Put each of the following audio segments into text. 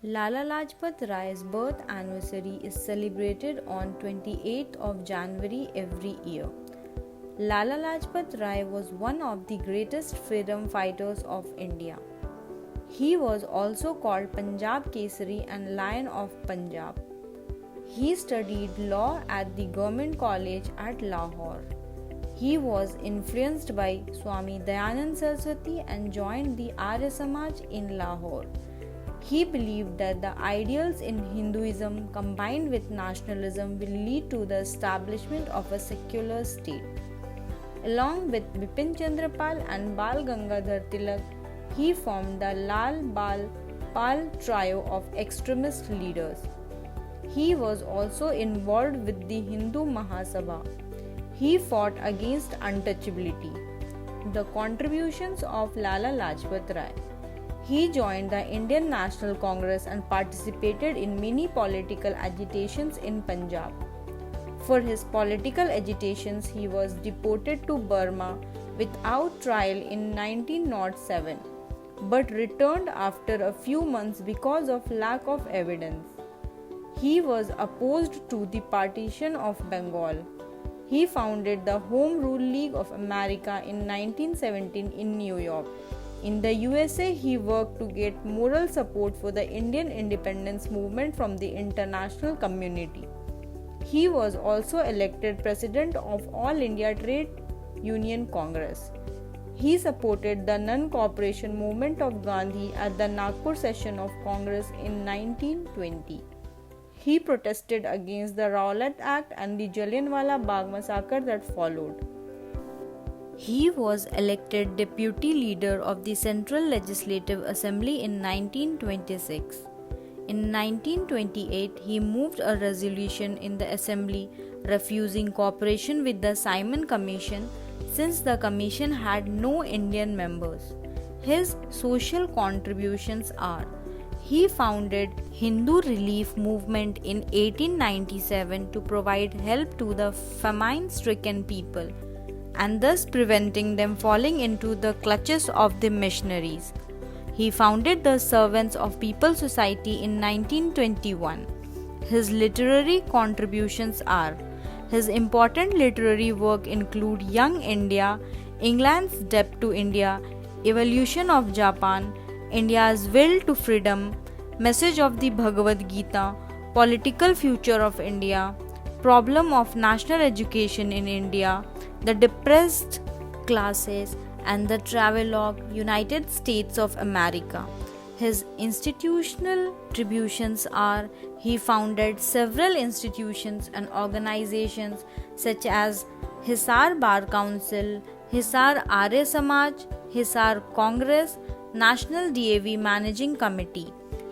Lala Lajpat Rai's birth anniversary is celebrated on 28th of January every year. Lala Lajpat Rai was one of the greatest freedom fighters of India. He was also called Punjab Kesari and Lion of Punjab. He studied law at the Government College at Lahore. He was influenced by Swami Dayanand Saraswati and joined the Arya Samaj in Lahore. He believed that the ideals in Hinduism combined with nationalism will lead to the establishment of a secular state. Along with Bipin Chandra Pal and Bal Gangadhar Tilak, he formed the Lal Bal Pal trio of extremist leaders. He was also involved with the Hindu Mahasabha. He fought against untouchability. The contributions of Lala Lajpat Rai. He joined the Indian National Congress and participated in many political agitations in Punjab. For his political agitations, he was deported to Burma without trial in 1907, but returned after a few months because of lack of evidence. He was opposed to the partition of Bengal. He founded the Home Rule League of America in 1917 in New York. In the USA, he worked to get moral support for the Indian independence movement from the international community. He was also elected president of All India Trade Union Congress. He supported the non-cooperation movement of Gandhi at the Nagpur session of Congress in 1920. He protested against the Rowlatt Act and the Jallianwala Bagh massacre that followed. He was elected deputy leader of the Central Legislative Assembly in 1926. In 1928, he moved a resolution in the Assembly refusing cooperation with the Simon Commission since the commission had no Indian members. His social contributions are: he founded Hindu Relief Movement in 1897 to provide help to the famine-stricken people and thus preventing them falling into the clutches of the missionaries. He founded the Servants of People Society in 1921. His literary contributions are: his important literary work include Young India, England's Debt to India, Evolution of Japan, India's Will to Freedom, Message of the Bhagavad Gita, Political Future of India, Problem of National Education in India, The Depressed Classes, and the Travelogue, United States of America. His institutional contributions are: he founded several institutions and organizations such as Hisar Bar Council, Hisar Arya Samaj, Hisar Congress, National DAV Managing Committee.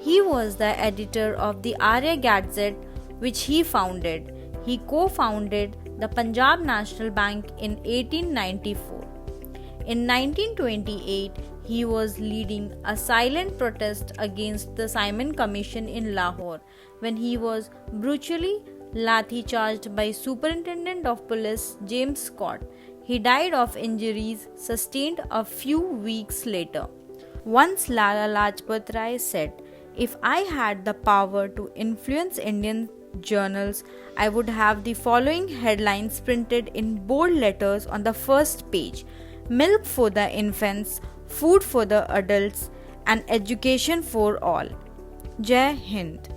He was the editor of the Arya Gazette, which he founded. He co-founded the Punjab National Bank in 1894. In 1928, he was leading a silent protest against the Simon Commission in Lahore when he was brutally lathi-charged by Superintendent of Police James Scott. He died of injuries sustained a few weeks later. Once Lala Lajpat Rai said, "If I had the power to influence Indian journals, I would have the following headlines printed in bold letters on the first page: milk for the infants, food for the adults, and education for all." Jai Hind.